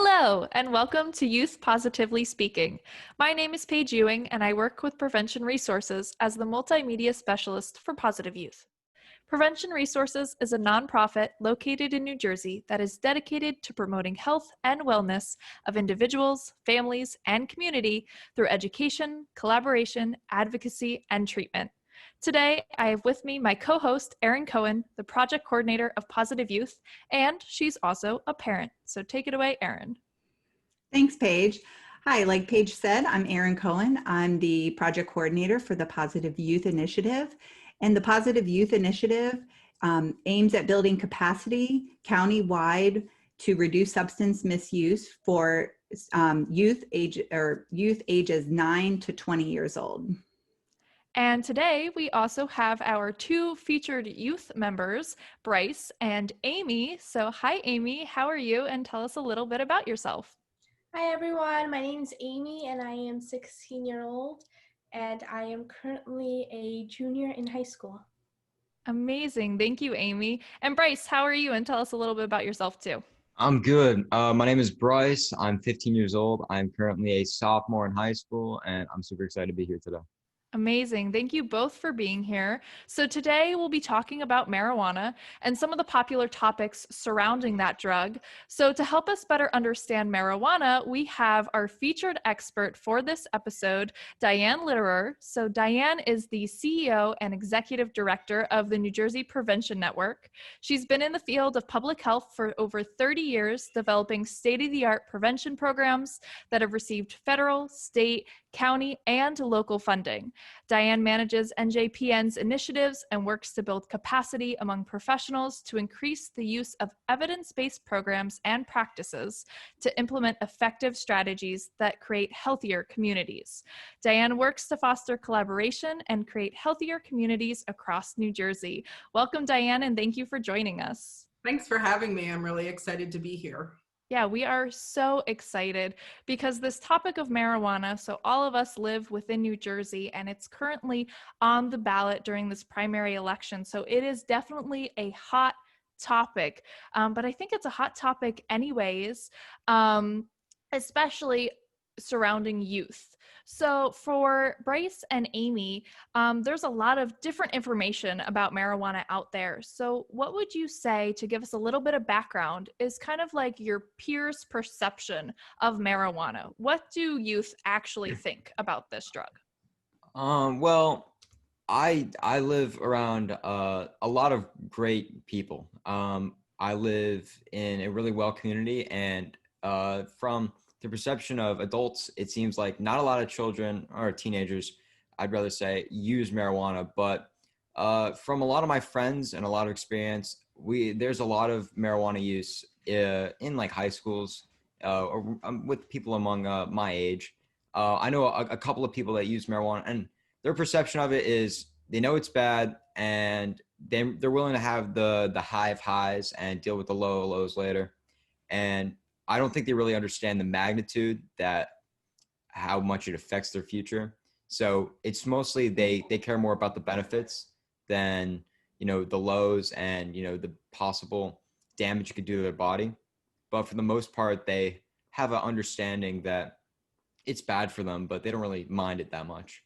Hello, and welcome to Youth Positively Speaking. My name is Paige Ewing, and I work with Prevention Resources as the multimedia specialist for Positive Youth. Prevention Resources is a nonprofit located in New Jersey that is dedicated to promoting health and wellness of individuals, families, and community through education, collaboration, advocacy, and treatment. Today, I have with me my co-host, Erin Cohen, the project coordinator of Positive Youth, and she's also a parent. So take it away, Erin. Thanks, Paige. Hi, like Paige said, I'm Erin Cohen. I'm the project coordinator for the Positive Youth Initiative. And the Positive Youth Initiative aims at building capacity county-wide to reduce substance misuse for youth ages 9 to 20 years old. And today we also have our two featured youth members, Bryce and Amy. So hi, Amy, how are you? And tell us a little bit about yourself. Hi everyone, my name is Amy and I am 16-year-old and I am currently a junior in high school. Amazing. Thank you, Amy. And Bryce, how are you? And tell us a little bit about yourself too. I'm good. My name is Bryce. I'm 15 years old. I'm currently a sophomore in high school, and I'm super excited to be here today. Amazing. Thank you both for being here. So today we'll be talking about marijuana and some of the popular topics surrounding that drug. So to help us better understand marijuana, we have our featured expert for this episode, Diane Litterer. So Diane is the CEO and Executive Director of the New Jersey Prevention Network. She's been in the field of public health for over 30 years, developing state-of-the-art prevention programs that have received federal, state, county, and local funding. Diane manages NJPN's initiatives and works to build capacity among professionals to increase the use of evidence-based programs and practices to implement effective strategies that create healthier communities. Diane works to foster collaboration and create healthier communities across New Jersey. Welcome, Diane, and thank you for joining us. Thanks for having me. I'm really excited to be here. Yeah, we are so excited because this topic of marijuana, so all of us live within New Jersey and it's currently on the ballot during this primary election. So it is definitely a hot topic, but I think it's a hot topic anyways, especially surrounding youth. So for Bryce and Amy, there's a lot of different information about marijuana out there. So what would you say, to give us a little bit of background, is kind of like your peers' perception of marijuana? What do youth actually think about this drug? Well, I live around a lot of great people. I live in a really well community, and from the perception of adults, it seems like not a lot of children or teenagers, I'd rather say, use marijuana. But from a lot of my friends and a lot of experience, there's a lot of marijuana use in like high schools or with people among my age. I know a couple of people that use marijuana, and their perception of it is they know it's bad, and they're willing to have the high of highs and deal with the low lows later. And I don't think they really understand the magnitude how much it affects their future. So it's mostly they care more about the benefits than, the lows and, the possible damage it could do to their body. But for the most part, they have an understanding that it's bad for them, but they don't really mind it that much.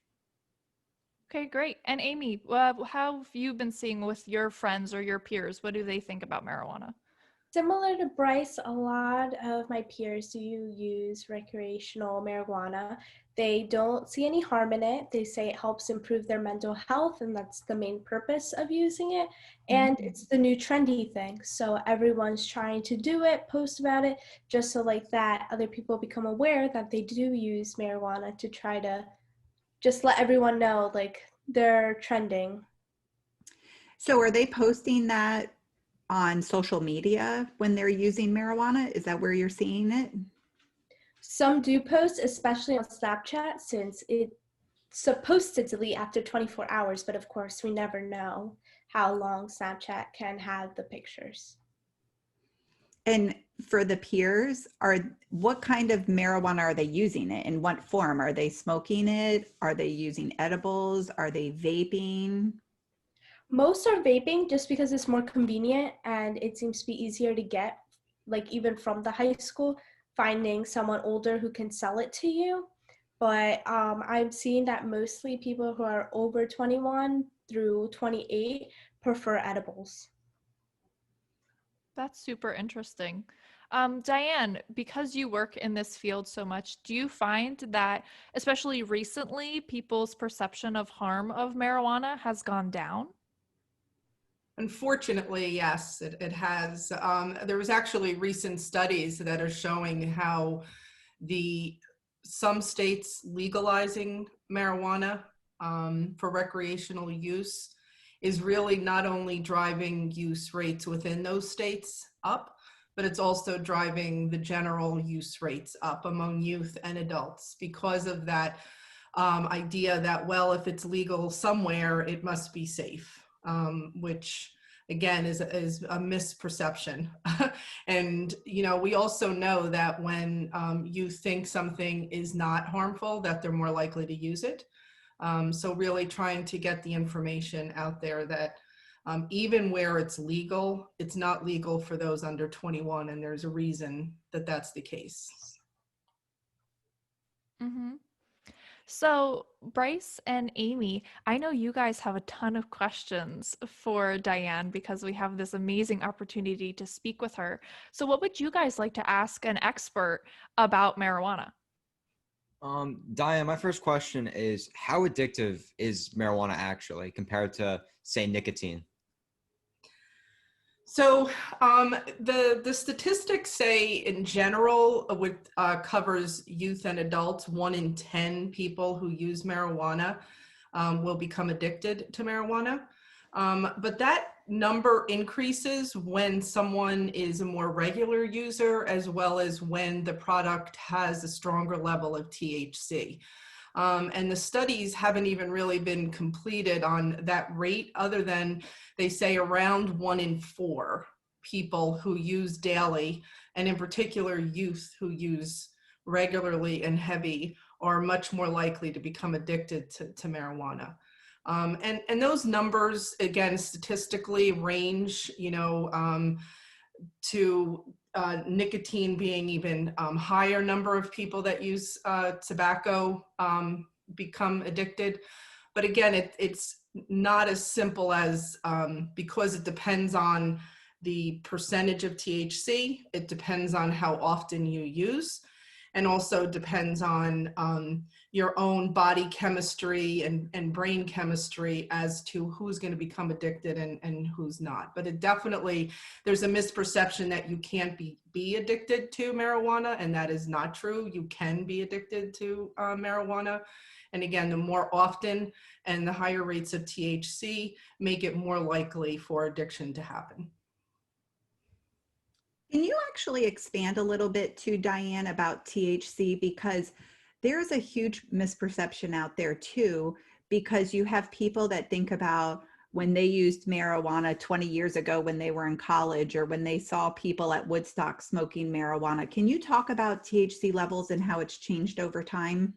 Okay, great. And Amy, how have you been seeing with your friends or your peers? What do they think about marijuana? Similar to Bryce, a lot of my peers do use recreational marijuana. They don't see any harm in it. They say it helps improve their mental health, and that's the main purpose of using it. And it's the new trendy thing. So everyone's trying to do it, post about it, just so like that other people become aware that they do use marijuana, to try to just let everyone know like they're trending. So are they posting that on social media when they're using marijuana? Is that where you're seeing it? Some do post, especially on Snapchat, since it's supposed to delete after 24 hours, but of course we never know how long Snapchat can have the pictures. And for the peers, what kind of marijuana are they using it? In what form? Are they smoking it? Are they using edibles? Are they vaping? Most are vaping just because it's more convenient and it seems to be easier to get, like even from the high school. finding someone older who can sell it to you. But I'm seeing that mostly people who are over 21 through 28 prefer edibles. That's super interesting. Diane, because you work in this field so much, do you find that, especially recently, people's perception of harm of marijuana has gone down? Unfortunately, yes, it has. There was actually recent studies that are showing how some states legalizing marijuana for recreational use is really not only driving use rates within those states up, but it's also driving the general use rates up among youth and adults because of that idea that, well, if it's legal somewhere, it must be safe, which again is a misperception. And we also know that when you think something is not harmful, that they're more likely to use it. So really trying to get the information out there that even where it's legal, it's not legal for those under 21, and there's a reason that that's the case. Mm-hmm. So, Bryce and Amy, I know you guys have a ton of questions for Diane because we have this amazing opportunity to speak with her. So, what would you guys like to ask an expert about marijuana? Diane, my first question is, how addictive is marijuana actually compared to, say, nicotine? So the statistics say in general covers youth and adults, 1 in 10 people who use marijuana will become addicted to marijuana. But that number increases when someone is a more regular user, as well as when the product has a stronger level of THC. And the studies haven't even really been completed on that rate, other than they say around 1 in 4 people who use daily, and in particular youth who use regularly and heavy, are much more likely to become addicted to marijuana. And those numbers, again, statistically range, to nicotine being even higher number of people that use tobacco become addicted. But again, it's not as simple as, because it depends on the percentage of THC, it depends on how often you use, and also depends on your own body chemistry and brain chemistry as to who's going to become addicted and who's not. But it definitely, there's a misperception that you can't be addicted to marijuana, and that is not true. You can be addicted to marijuana. And again, the more often and the higher rates of THC make it more likely for addiction to happen. Can you actually expand a little bit to Diane about THC? Because there's a huge misperception out there too, because you have people that think about when they used marijuana 20 years ago when they were in college, or when they saw people at Woodstock smoking marijuana. Can you talk about THC levels and how it's changed over time?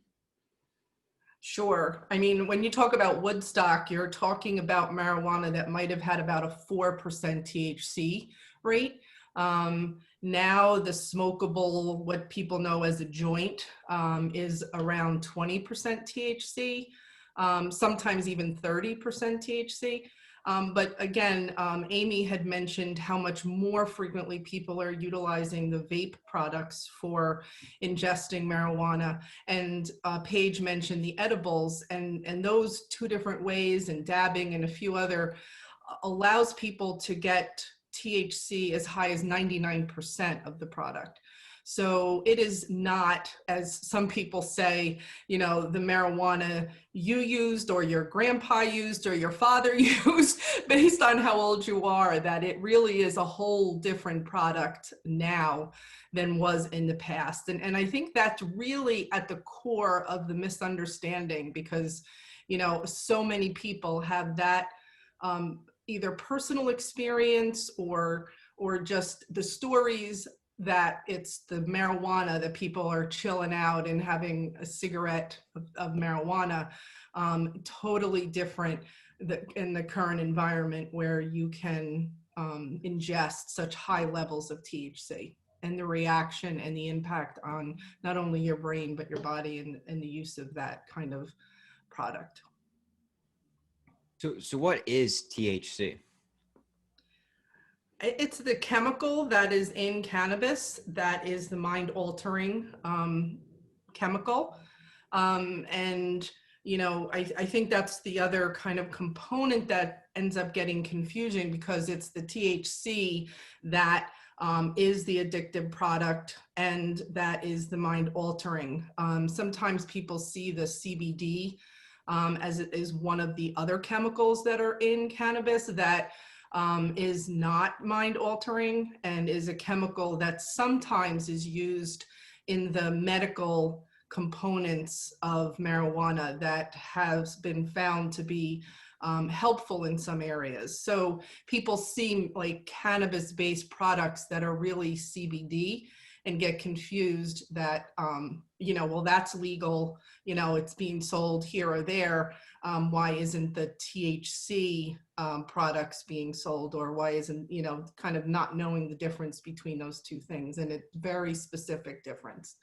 Sure. I mean, when you talk about Woodstock, you're talking about marijuana that might have had about a 4% THC rate. Now the smokable, what people know as a joint, is around 20% THC, sometimes even 30% THC. But again, Amy had mentioned how much more frequently people are utilizing the vape products for ingesting marijuana. And Paige mentioned the edibles, and those 2 different ways, and dabbing and a few other, allows people to get THC as high as 99% of the product. So it is not, as some people say, the marijuana you used, or your grandpa used, or your father used, based on how old you are, that it really is a whole different product now than was in the past. And I think that's really at the core of the misunderstanding, because, so many people have that either personal experience or just the stories that it's the marijuana that people are chilling out and having a cigarette of marijuana, totally different in the current environment where you can ingest such high levels of THC. and the reaction and the impact on not only your brain, but your body and the use of that kind of product. So what is THC? It's the chemical that is in cannabis that is the mind-altering chemical. And, you know, I think that's the other kind of component that ends up getting confusing, because it's the THC that is the addictive product and that is the mind-altering. Sometimes people see the CBD as it is one of the other chemicals that are in cannabis that is not mind-altering and is a chemical that sometimes is used in the medical components of marijuana that has been found to be helpful in some areas. So people see like cannabis-based products that are really CBD and get confused that, you know, well, that's legal, you know, it's being sold here or there. Why isn't the THC products being sold, or why isn't, you know, kind of not knowing the difference between those two things, and it's very specific difference.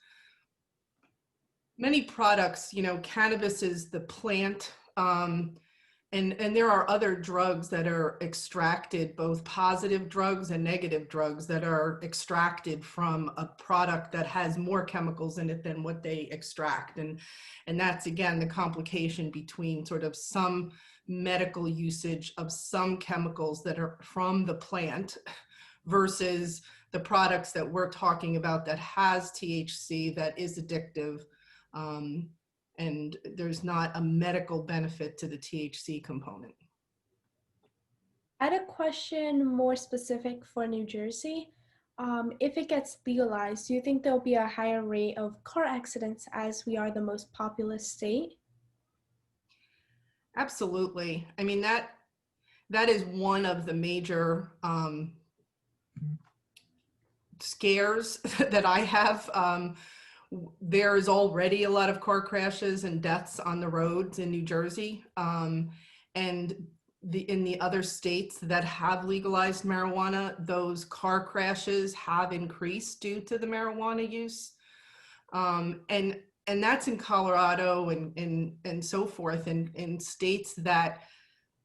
Many products, you know, cannabis is the plant, and there are other drugs that are extracted, both positive drugs and negative drugs that are extracted from a product that has more chemicals in it than what they extract. And that's, again, the complication between sort of some medical usage of some chemicals that are from the plant versus the products that we're talking about that has THC that is addictive. And there's not a medical benefit to the THC component. I had a question more specific for New Jersey. If it gets legalized, do you think there'll be a higher rate of car accidents as we are the most populous state? Absolutely. I mean, that is one of the major scares that I have. There is already a lot of car crashes and deaths on the roads in New Jersey. And in the other states that have legalized marijuana, those car crashes have increased due to the marijuana use. And that's in Colorado and so forth, in states that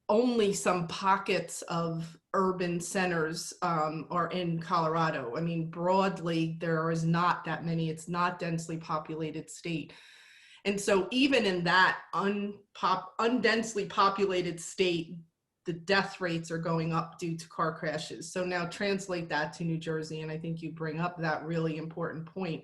only some pockets of urban centers are in Colorado. I mean, broadly, there is not that many. It's not densely populated state. And so even in that undensely populated state, the death rates are going up due to car crashes. So now translate that to New Jersey, and I think you bring up that really important point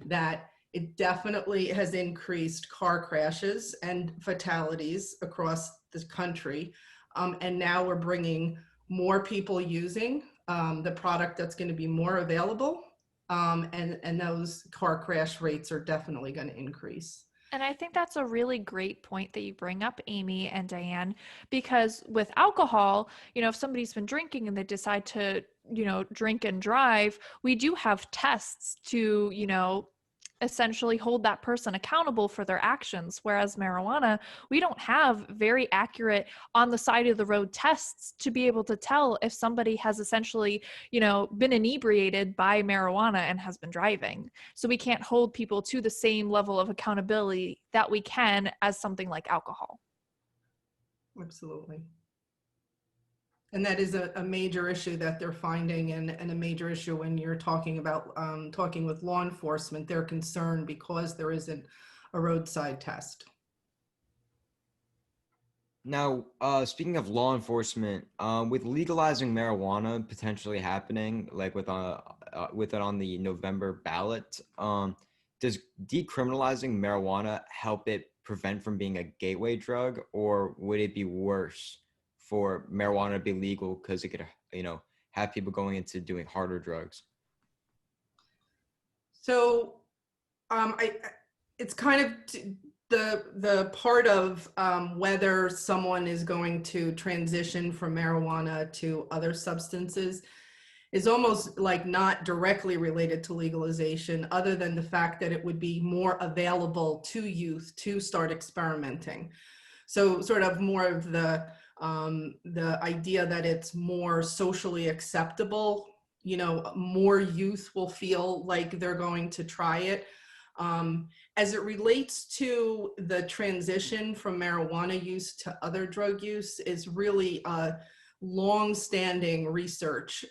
that it definitely has increased car crashes and fatalities across the country. And now we're bringing more people using the product that's going to be more available. And those car crash rates are definitely going to increase. And I think that's a really great point that you bring up, Amy and Diane, because with alcohol, you know, if somebody's been drinking and they decide to, you know, drink and drive, we do have tests to, you know, essentially hold that person accountable for their actions. Whereas marijuana, we don't have very accurate on the side of the road tests to be able to tell if somebody has essentially, you know, been inebriated by marijuana and has been driving. So we can't hold people to the same level of accountability that we can as something like alcohol. Absolutely. And that is a major issue that they're finding, and a major issue when you're talking about talking with law enforcement. They're concerned because there isn't a roadside test. Now, speaking of law enforcement, with legalizing marijuana potentially happening, like with it on the November ballot, does decriminalizing marijuana help it prevent from being a gateway drug, or would it be worse for marijuana to be legal because it could, you know, have people going into doing harder drugs? So, it's kind of the part of whether someone is going to transition from marijuana to other substances is almost like not directly related to legalization, other than the fact that it would be more available to youth to start experimenting. So sort of more of the idea that it's more socially acceptable, more youth will feel like they're going to try it. As it relates to the transition from marijuana use to other drug use is really long-standing research.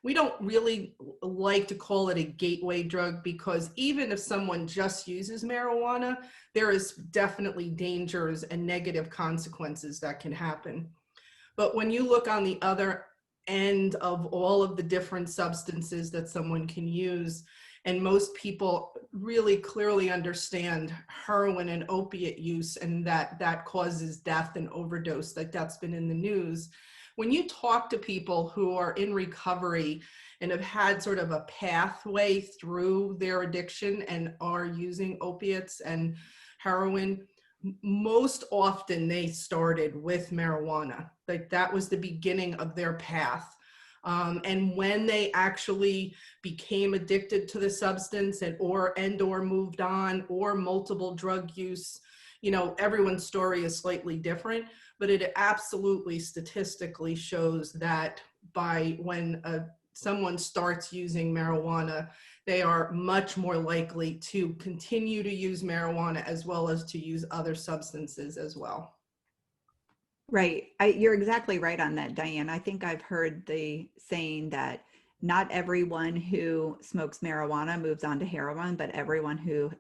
We don't really like to call it a gateway drug because even if someone just uses marijuana, there is definitely dangers and negative consequences that can happen. But when you look on the other end of all of the different substances that someone can use, and most people really clearly understand heroin and opiate use and that causes death and overdose, that's been in the news. When you talk to people who are in recovery and have had sort of a pathway through their addiction and are using opiates and heroin, most often they started with marijuana. Like that was the beginning of their path. And when they actually became addicted to the substance or moved on or multiple drug use, everyone's story is slightly different, but it absolutely statistically shows that when someone starts using marijuana, they are much more likely to continue to use marijuana as well as to use other substances as well. Right. You're exactly right on that, Diane. I think I've heard the saying that not everyone who smokes marijuana moves on to heroin, but everyone who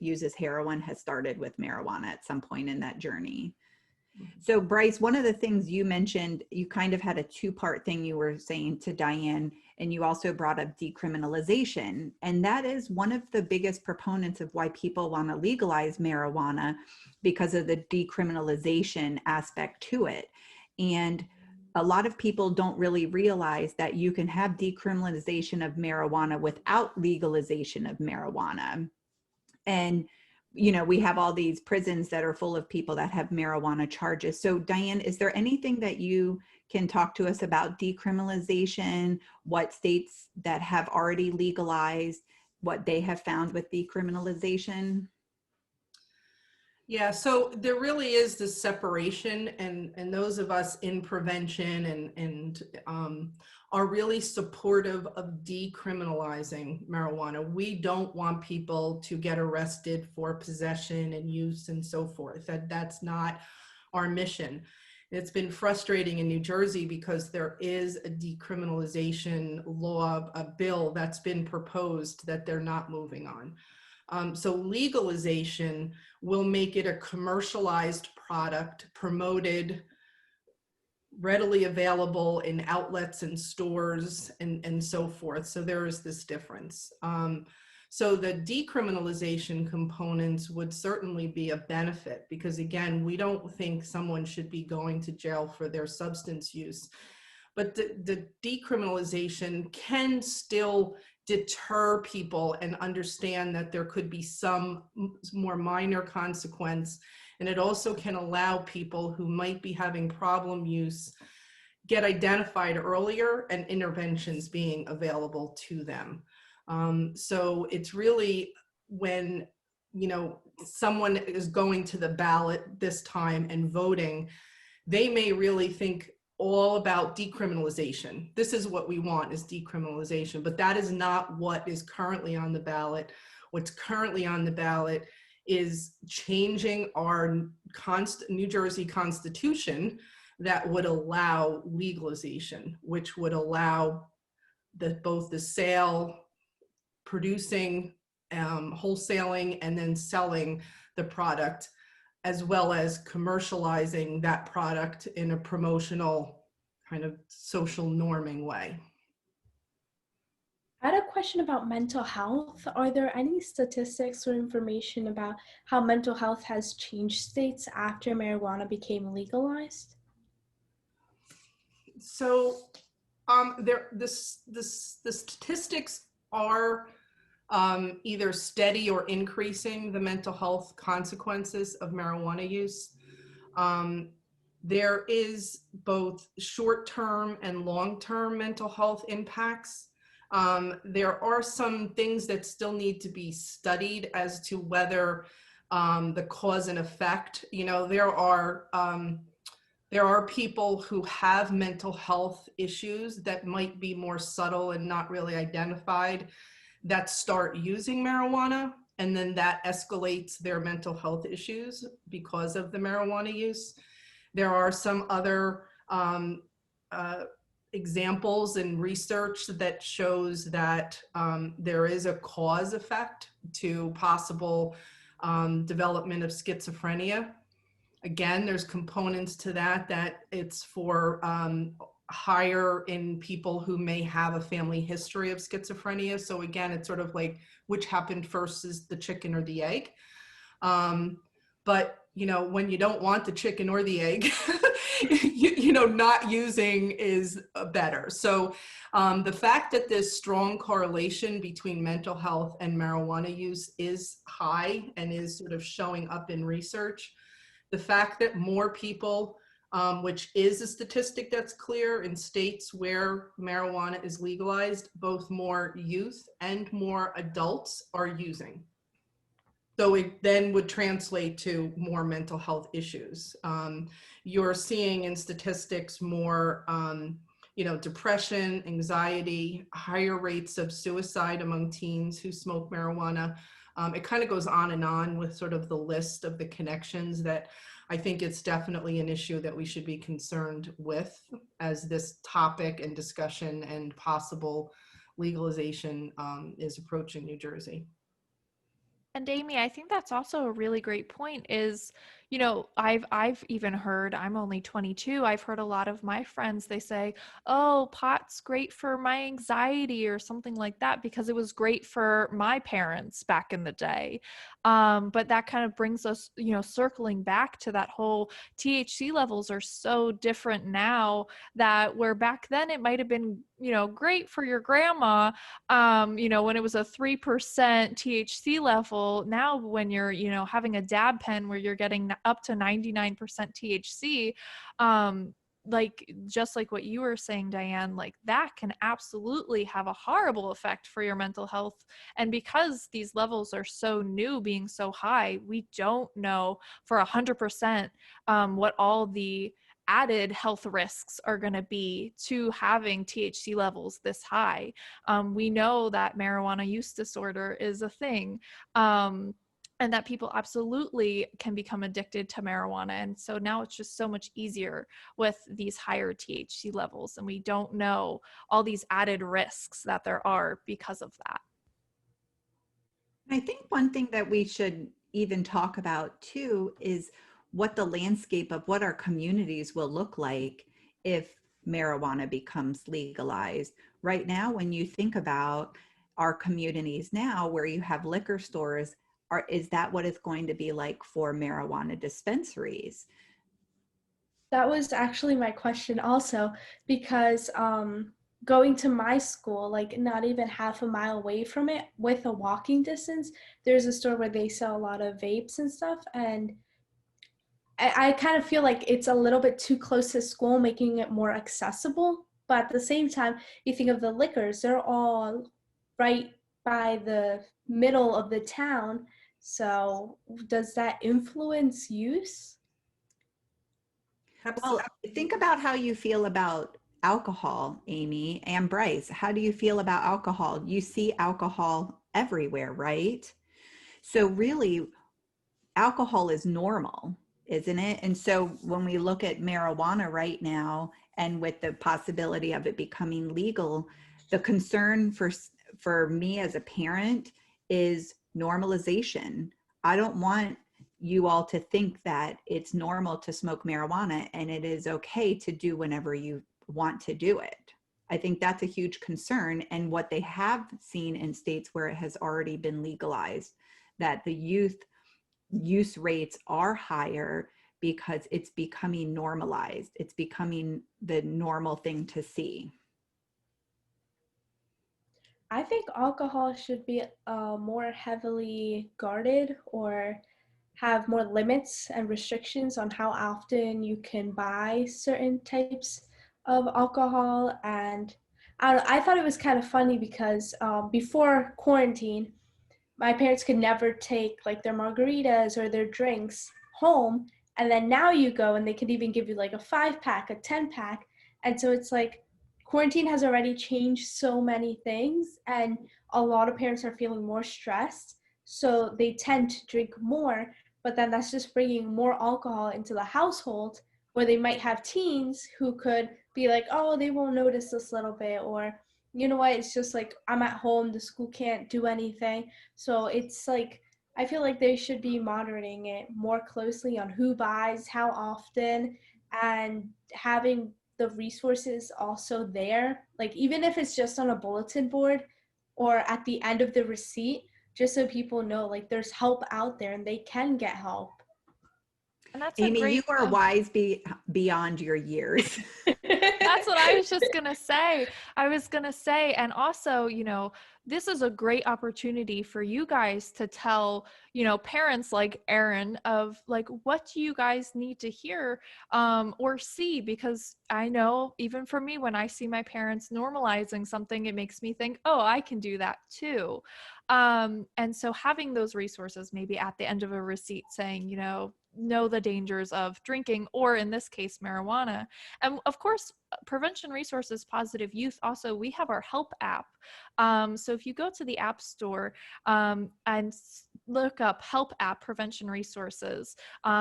uses heroin has started with marijuana at some point in that journey. So Bryce, one of the things you mentioned, you kind of had a two-part thing you were saying to Diane, and you also brought up decriminalization. And that is one of the biggest proponents of why people want to legalize marijuana, because of the decriminalization aspect to it. And a lot of people don't really realize that you can have decriminalization of marijuana without legalization of marijuana. And we have all these prisons that are full of people that have marijuana charges. So Diane, is there anything that you can talk to us about decriminalization, what states that have already legalized, what they have found with decriminalization? Yeah, so there really is this separation, and those of us in prevention and are really supportive of decriminalizing marijuana. We don't want people to get arrested for possession and use and so forth. That's not our mission. It's been frustrating in New Jersey because there is a decriminalization law, a bill that's been proposed that they're not moving on. So legalization will make it a commercialized product, promoted, readily available in outlets and stores and so forth. So there is this difference. So the decriminalization components would certainly be a benefit because, again, we don't think someone should be going to jail for their substance use. But the decriminalization can still deter people and understand that there could be some more minor consequence. And it also can allow people who might be having problem use get identified earlier and interventions being available to them. So it's really when, someone is going to the ballot this time and voting, they may really think all about decriminalization. This is what we want, is decriminalization, but that is not what is currently on the ballot. What's currently on the ballot is changing our New Jersey Constitution that would allow legalization, which would allow both the sale, producing, wholesaling, and then selling the product, as well as commercializing that product in a promotional kind of social norming way. I had a question about mental health. Are there any statistics or information about how mental health has changed states after marijuana became legalized? So the statistics are either steady or increasing the mental health consequences of marijuana use. There is both short-term and long-term mental health impacts. There are some things that still need to be studied as to whether the cause and effect, there are There are people who have mental health issues that might be more subtle and not really identified that start using marijuana, and then that escalates their mental health issues because of the marijuana use. There are some other examples and research that shows that there is a cause effect to possible development of schizophrenia. Again, there's components to that it's for higher in people who may have a family history of schizophrenia. So again, it's sort of like which happened first, is the chicken or the egg. But you know, when you don't want the chicken or the egg, you know, not using is better. So the fact that this strong correlation between mental health and marijuana use is high and is sort of showing up in research. The fact that more people, which is a statistic that's clear in states where marijuana is legalized, both more youth and more adults are using. So it then would translate to more mental health issues. You're seeing in statistics more, you know, depression, anxiety, higher rates of suicide among teens who smoke marijuana. It kind of goes on and on with sort of the list of the connections that I think it's definitely an issue that we should be concerned with as this topic and discussion and possible legalization is approaching New Jersey. And Amy, I think that's also a really great point is, you know, I've even heard, I'm only 22, I've heard a lot of my friends, they say, oh, pot's great for my anxiety or something like that because it was great for my parents back in the day. But that kind of brings us, you know, circling back to that whole THC levels are so different now that where back then it might have been, you know, great for your grandma, you know, when it was a 3% THC level. Now when you're, you know, having a dab pen where you're getting up to 99% THC, like just like what you were saying, Diane, like that can absolutely have a horrible effect for your mental health. And because these levels are so new, being so high, we don't know for 100% what all the added health risks are going to be to having THC levels this high. We know that marijuana use disorder is a thing. And that people absolutely can become addicted to marijuana. And so now it's just so much easier with these higher THC levels. And we don't know all these added risks that there are because of that. I think one thing that we should even talk about too is what the landscape of what our communities will look like if marijuana becomes legalized. Right now, when you think about our communities now where you have liquor stores, is that what it's going to be like for marijuana dispensaries? That was actually my question also, because going to my school, like not even half a mile away from it with a walking distance, there's a store where they sell a lot of vapes and stuff. And I kind of feel like it's a little bit too close to school, making it more accessible. But at the same time, you think of the liquors, they're all right by the middle of the town. So does that influence use? Well, think about how you feel about alcohol, Amy and Bryce. How do you feel about alcohol? You see alcohol everywhere, right? So really, alcohol is normal, isn't it? And so when we look at marijuana right now, and with the possibility of it becoming legal, the concern for me as a parent is normalization. I don't want you all to think that it's normal to smoke marijuana and it is okay to do whenever you want to do it. I think that's a huge concern. And what they have seen in states where it has already been legalized, that the youth use rates are higher because it's becoming normalized. It's becoming the normal thing to see. I think alcohol should be more heavily guarded or have more limits and restrictions on how often you can buy certain types of alcohol. And I thought it was kind of funny because before quarantine, my parents could never take like their margaritas or their drinks home, And then now you go and they could even give you like a 5-pack, a 10-pack. And so it's like quarantine has already changed so many things, and a lot of parents are feeling more stressed. So they tend to drink more, but then that's just bringing more alcohol into the household, where they might have teens who could be like, oh, they won't notice this little bit, or you know what, it's just like I'm at home, the school can't do anything. So it's like I feel like they should be monitoring it more closely on who buys, how often, and having the resources also there. Like even if it's just on a bulletin board or at the end of the receipt, just so people know like there's help out there and they can get help. And that's a Amy, great you are wise beyond your years. That's what I was just going to say. And also, this is a great opportunity for you guys to tell, parents like Erin of like, what do you guys need to hear or see? Because I know even for me, when I see my parents normalizing something, it makes me think, oh, I can do that too. And so having those resources, maybe at the end of a receipt saying, know the dangers of drinking, or in this case, marijuana. And of course, Prevention Resources Positive Youth, also, we have our help app. So if you go to the App Store and look up Help App Prevention Resources,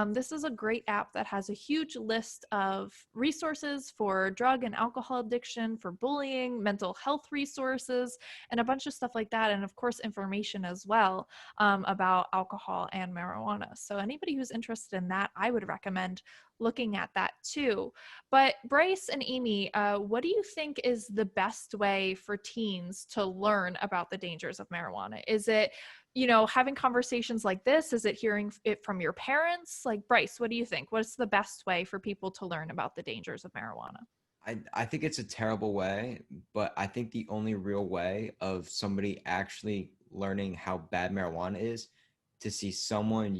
this is a great app that has a huge list of resources for drug and alcohol addiction, for bullying, mental health resources, and a bunch of stuff like that. And of course, information as well about alcohol and marijuana. So anybody who's interested in that, I would recommend looking at that too. But Bryce and Amy, what do you think is the best way for teens to learn about the dangers of marijuana? Is it, having conversations like this? Is it hearing it from your parents? Like, Bryce, what do you think? What's the best way for people to learn about the dangers of marijuana? I think it's a terrible way, but I think the only real way of somebody actually learning how bad marijuana is to see someone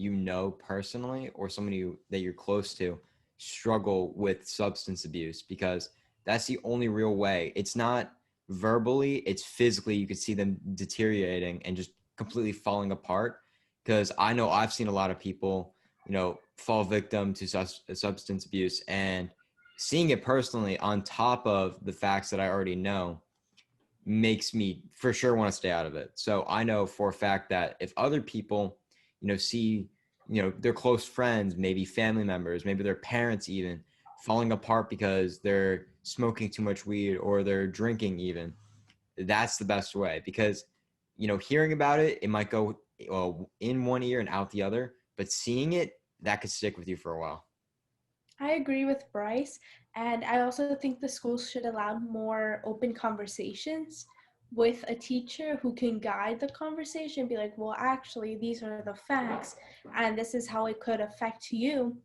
personally or somebody that you're close to struggle with substance abuse, because that's the only real way. It's not verbally, it's physically. You could see them deteriorating and just completely falling apart, because I know I've seen a lot of people, fall victim to substance abuse, and seeing it personally on top of the facts that I already know makes me for sure want to stay out of it. So I know for a fact that if other people, see, their close friends, maybe family members, maybe their parents even falling apart because they're smoking too much weed or they're drinking even, that's the best way. Because, hearing about it, it might go in one ear and out the other, but seeing it, that could stick with you for a while. I agree with Bryce, and I also think the schools should allow more open conversations with a teacher who can guide the conversation, be like, well, actually, these are the facts, and this is how it could affect you.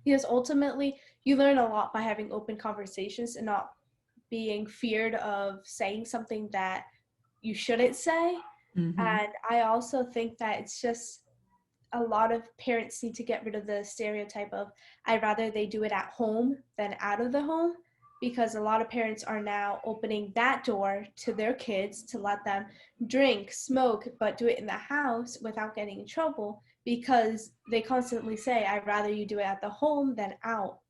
Because ultimately, you learn a lot by having open conversations and not being feared of saying something that you shouldn't say. Mm-hmm. And I also think that it's just a lot of parents need to get rid of the stereotype of I'd rather they do it at home than out of the home, because a lot of parents are now opening that door to their kids to let them drink, smoke, but do it in the house without getting in trouble, because they constantly say I'd rather you do it at the home than out.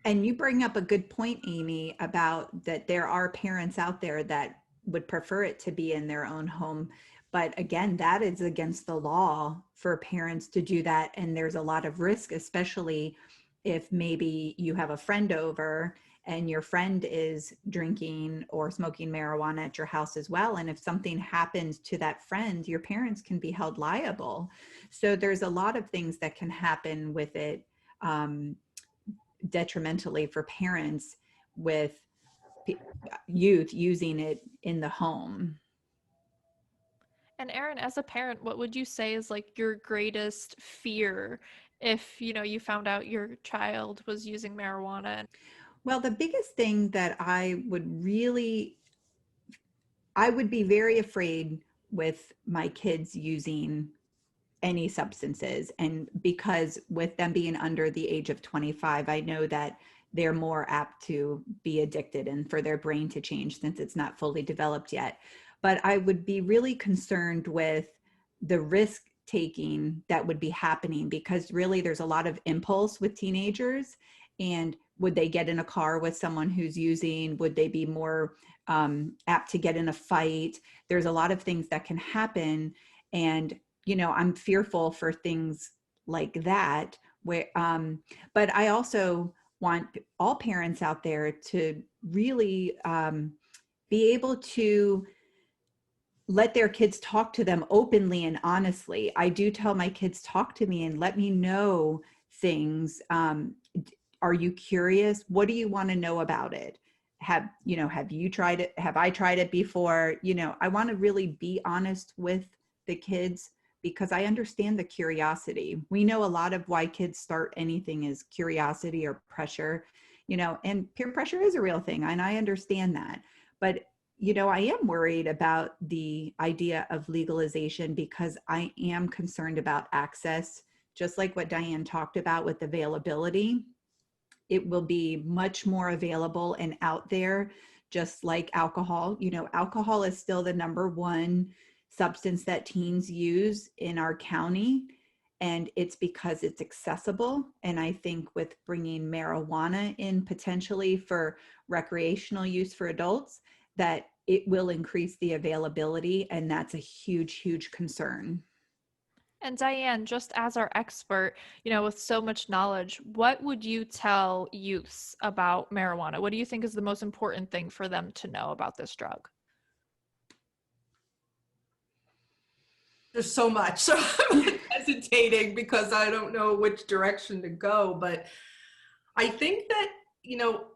And you bring up a good point, Amy, about that there are parents out there that would prefer it to be in their own home. But again, that is against the law for parents to do that. And there's a lot of risk, especially if maybe you have a friend over and your friend is drinking or smoking marijuana at your house as well. And if something happens to that friend, your parents can be held liable. So there's a lot of things that can happen with it detrimentally for parents with youth using it in the home. And Erin, as a parent, what would you say is like your greatest fear if, you found out your child was using marijuana? Well, the biggest thing that I would be very afraid with my kids using any substances. And because with them being under the age of 25, I know that they're more apt to be addicted and for their brain to change since it's not fully developed yet. But I would be really concerned with the risk taking that would be happening, because really there's a lot of impulse with teenagers. And would they get in a car with someone who's using? Would they be more apt to get in a fight? There's a lot of things that can happen. And, you know, I'm fearful for things like that. But I also want all parents out there to really be able to let their kids talk to them openly and honestly. I do tell my kids, talk to me and let me know things. Are you curious? What do you want to know about it? Have you tried it? Have I tried it before? You know, I want to really be honest with the kids, because I understand the curiosity. We know a lot of why kids start anything is curiosity or pressure, you know, and peer pressure is a real thing. And I understand that. But, you know, I am worried about the idea of legalization, because I am concerned about access, just like what Diane talked about with availability. It will be much more available and out there, just like alcohol. You know, alcohol is still the #1 substance that teens use in our county. And it's because it's accessible. And I think with bringing marijuana in potentially for recreational use for adults, that it will increase the availability. And that's a huge, huge concern. And Diane, just as our expert, you know, with so much knowledge, what would you tell youths about marijuana? What do you think is the most important thing for them to know about this drug? There's so much, so I'm hesitating because I don't know which direction to go. But I think that, you know,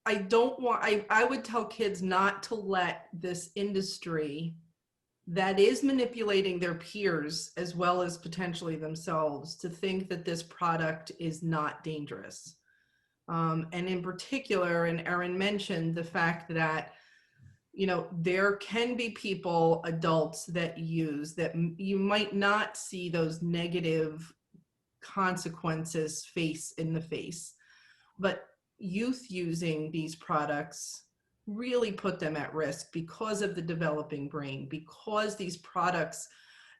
I would tell kids not to let this industry that is manipulating their peers as well as potentially themselves to think that this product is not dangerous. And in particular, and Erin mentioned the fact that, you know, there can be people, adults that use that you might not see those negative consequences face in the face, but youth using these products really put them at risk because of the developing brain, because these products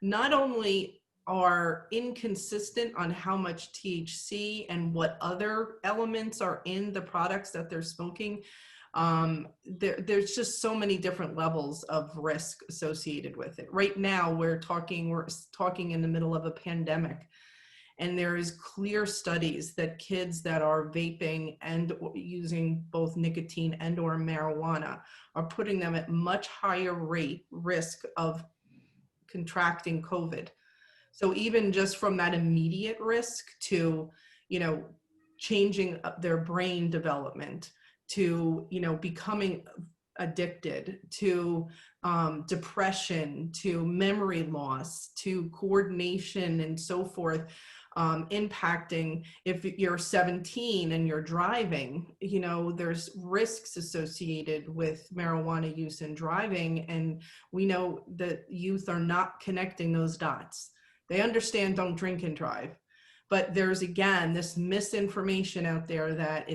not only are inconsistent on how much THC and what other elements are in the products that they're smoking. There's just so many different levels of risk associated with it. Right now, we're talking in the middle of a pandemic. And there is clear studies that kids that are vaping and using both nicotine and or marijuana are putting them at much higher risk of contracting COVID. So even just from that immediate risk to, you know, changing their brain development, to, you know, becoming addicted, to depression, to memory loss, to coordination and so forth, impacting if you're 17 and you're driving, you know, there's risks associated with marijuana use and driving. And we know that youth are not connecting those dots. They understand don't drink and drive. But there's, again, this misinformation out there that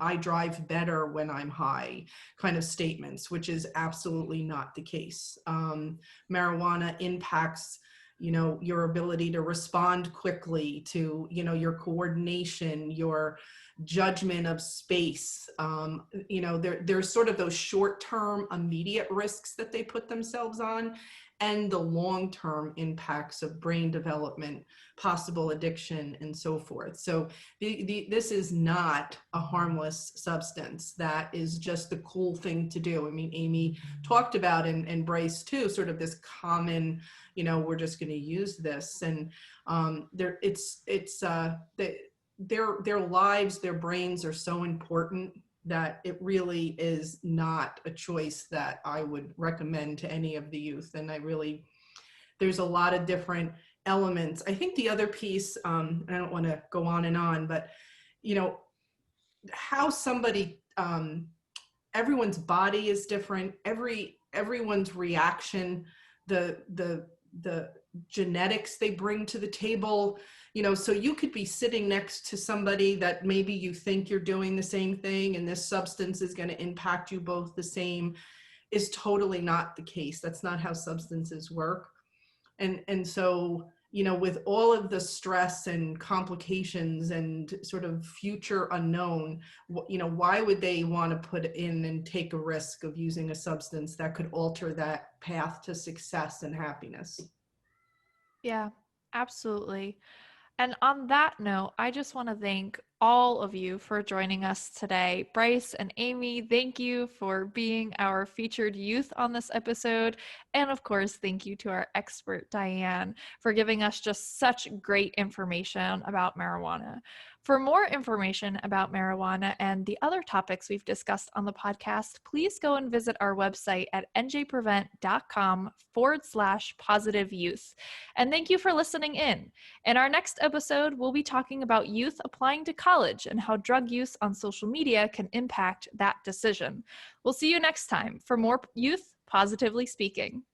I drive better when I'm high kind of statements, which is absolutely not the case. Marijuana impacts, you know, your ability to respond quickly, to, you know, your coordination, your judgment of space. You know, there's sort of those short-term immediate risks that they put themselves on, and the long-term impacts of brain development, possible addiction, and so forth. So this is not a harmless substance. That is just the cool thing to do. I mean, Amy talked about, and Bryce too, sort of this common, you know, we're just going to use this. And their lives, their brains are so important that it really is not a choice that I would recommend to any of the youth. And there's a lot of different elements. I think the other piece, I don't want to go on and on, but, you know, how somebody, everyone's body is different, everyone's reaction, the genetics they bring to the table, you know, so you could be sitting next to somebody that maybe you think you're doing the same thing and this substance is going to impact you both the same, is totally not the case. That's not how substances work. And so, with all of the stress and complications and sort of future unknown, why would they want to put in and take a risk of using a substance that could alter that path to success and happiness? Yeah, absolutely. And on that note, I just want to thank all of you for joining us today. Bryce and Amy, thank you for being our featured youth on this episode. And of course, thank you to our expert, Diane, for giving us just such great information about marijuana. For more information about marijuana and the other topics we've discussed on the podcast, please go and visit our website at njprevent.com/positive youth. And thank you for listening in. In our next episode, we'll be talking about youth applying to college and how drug use on social media can impact that decision. We'll see you next time for more Youth Positively Speaking.